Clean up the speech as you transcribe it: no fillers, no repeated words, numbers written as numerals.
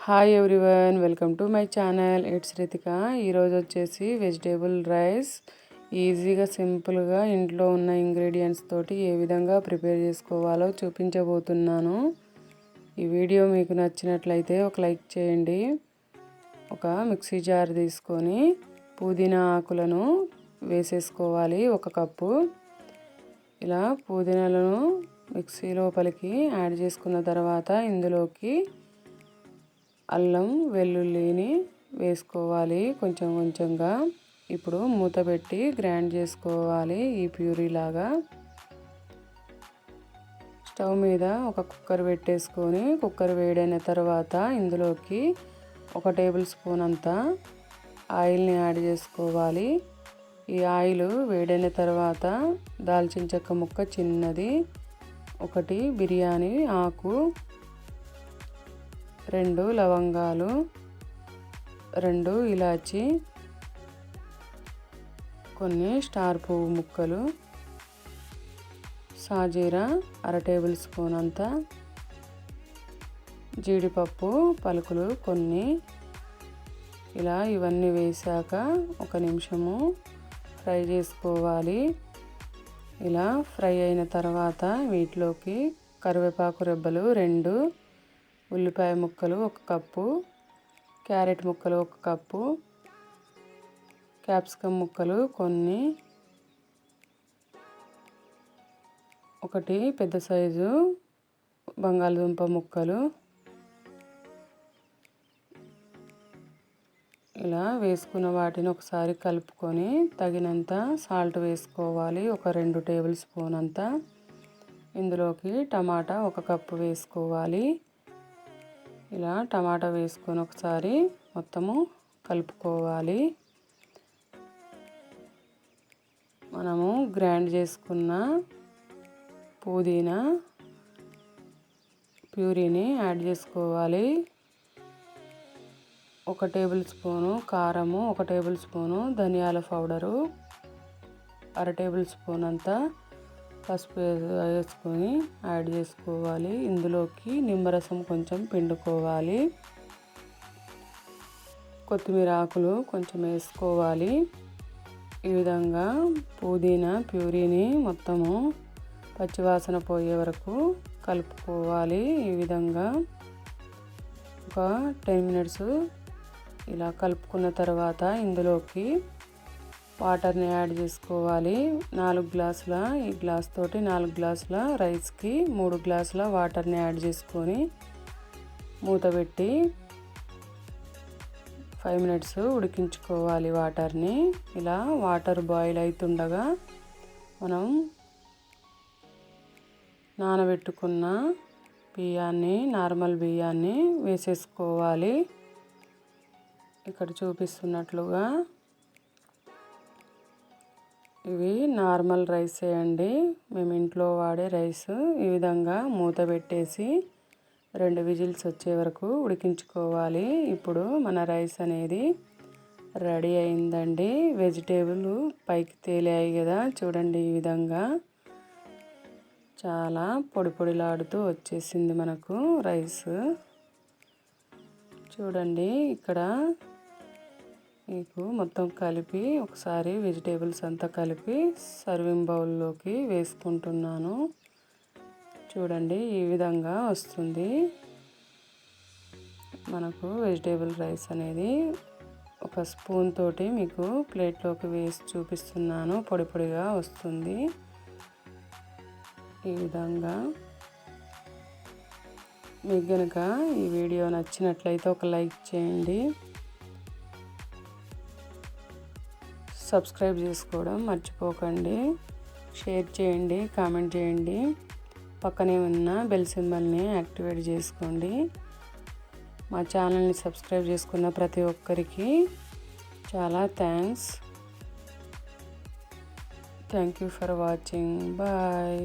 Hi everyone, welcome to my channel. It's Ritika. ఈరోజు వచ్చేసి vegetable rice ఈజీగా సింపుల్గా ఇంట్లో ఉన్న ఇంగ్రీడియంట్స్ తోటి ఏ విధంగా ప్రిపేర్ చేసుకోవాలో చూపించబోతున్నాను. ఈ వీడియో మీకు నచ్చినట్లయితే ఒక లైక్ చేయండి. ఒక మిక్సీ జార్ తీసుకొని పుదీనా ఆకులను వేసేసుకోవాలి. 1 కప్పు. ఇలా పుదీనాలను మిక్సీ లోపలికి యాడ్ చేసుకున్న తర్వాత ఇందులోకి అల్లం వెల్లుల్లిని వేసుకోవాలి కొంచెం కొంచెంగా. ఇప్పుడు మూత పెట్టి గ్రైండ్ చేసుకోవాలి ఈ ప్యూరీ లాగా. స్టవ్ మీద ఒక కుక్కర్ పెట్టేసుకొని కుక్కర్ వేడైన తర్వాత ఇందులోకి 1 టేబుల్ స్పూన్ అంతా ఆయిల్ని యాడ్ చేసుకోవాలి. ఈ ఆయిల్ వేడైన తర్వాత దాల్చిన చెక్క ముక్క చిన్నది, 1 బిర్యానీ ఆకు, 2 లవంగాలు, 2 ఇలాచి, కొన్ని స్టార్ పువ్వు ముక్కలు, సాజీరా 1/2 టేబుల్ స్పూన్ అంతా, జీడిపప్పు పలుకులు కొన్ని. ఇలా ఇవన్నీ వేసాక 1 నిమిషము ఫ్రై చేసుకోవాలి. ఇలా ఫ్రై అయిన తర్వాత వీటిలోకి కరివేపాకు రెబ్బలు 2, ఉల్లిపాయ ముక్కలు 1 కప్పు, క్యారెట్ ముక్కలు 1 కప్పు, క్యాప్సికమ్ ముక్కలు కొన్ని, 1 పెద్ద సైజు బంగాళదుంప ముక్కలు. ఇలా వేసుకున్న వాటిని ఒకసారి కలుపుకొని తగినంత సాల్ట్ వేసుకోవాలి. 2 టేబుల్ స్పూన్ అంతా. ఇందులోకి టమాటా 1 కప్పు వేసుకోవాలి. ఇలా టమాటా వేసుకొని ఒకసారి మొత్తము కలుపుకోవాలి. మనము గ్రైండ్ చేసుకున్న పుదీనా ప్యూరీని యాడ్ చేసుకోవాలి. 1 టేబుల్ స్పూను కారము, 1 టేబుల్ స్పూను ధనియాల పౌడరు, 1/2 టేబుల్ స్పూన్ అంతా పసుపు వేసుకొని యాడ్ చేసుకోవాలి. ఇందులోకి నిమ్మరసం కొంచెం పిండుకోవాలి. కొత్తిమీర ఆకులు కొంచెం వేసుకోవాలి. ఈ విధంగా పుదీనా ప్యూరీని మొత్తము పచ్చివాసన పోయే వరకు కలుపుకోవాలి. ఈ విధంగా ఒక 10 మినిట్స్ ఇలా కలుపుకున్న తర్వాత ఇందులోకి వాటర్ని యాడ్ చేసుకోవాలి. 4 గ్లాసుల ఈ గ్లాస్ తోటి 4 గ్లాసుల రైస్కి 3 గ్లాసుల వాటర్ని యాడ్ చేసుకొని మూత పెట్టి 5 మినిట్స్ ఉడికించుకోవాలి వాటర్ని. ఇలా వాటర్ బాయిల్ అవుతుండగా మనం నానబెట్టుకున్న బియ్యాన్ని, నార్మల్ బియ్యాన్ని వేసేసుకోవాలి. ఇక్కడ చూపిస్తున్నట్లుగా ఇవి నార్మల్ రైసే అండి, మేము ఇంట్లో వాడే రైస్. ఈ విధంగా మూత పెట్టేసి 2 విజిల్స్ వచ్చే వరకు ఉడికించుకోవాలి. ఇప్పుడు మన రైస్ అనేది రెడీ అయిందండి. వెజిటేబుల్ పైకి తేలాయి కదా, చూడండి. ఈ విధంగా చాలా పొడి పొడిలాడుతూ వచ్చేసింది మనకు రైస్. చూడండి, ఇక్కడ మీకు మొత్తం కలిపి ఒకసారి వెజిటేబుల్స్ అంతా కలిపి సర్వింగ్ బౌల్లోకి వేసుకుంటున్నాను. చూడండి, ఈ విధంగా వస్తుంది మనకు వెజిటేబుల్ రైస్ అనేది. 1 స్పూన్ తోటి మీకు ప్లేట్లోకి వేసి చూపిస్తున్నాను. పొడి పొడిగా వస్తుంది ఈ విధంగా. మీకు కనుక ఈ వీడియో నచ్చినట్లయితే ఒక లైక్ చేయండి. సబ్స్క్రైబ్ చేసుకోవడం మర్చిపోకండి. షేర్ చేయండి, కామెంట్ చేయండి. పక్కనే ఉన్న బెల్ సింబల్ని యాక్టివేట్ చేసుకోండి. మా ఛానల్ని సబ్స్క్రైబ్ చేసుకున్న ప్రతి ఒక్కరికి చాలా thanks. Thank you for watching. Bye.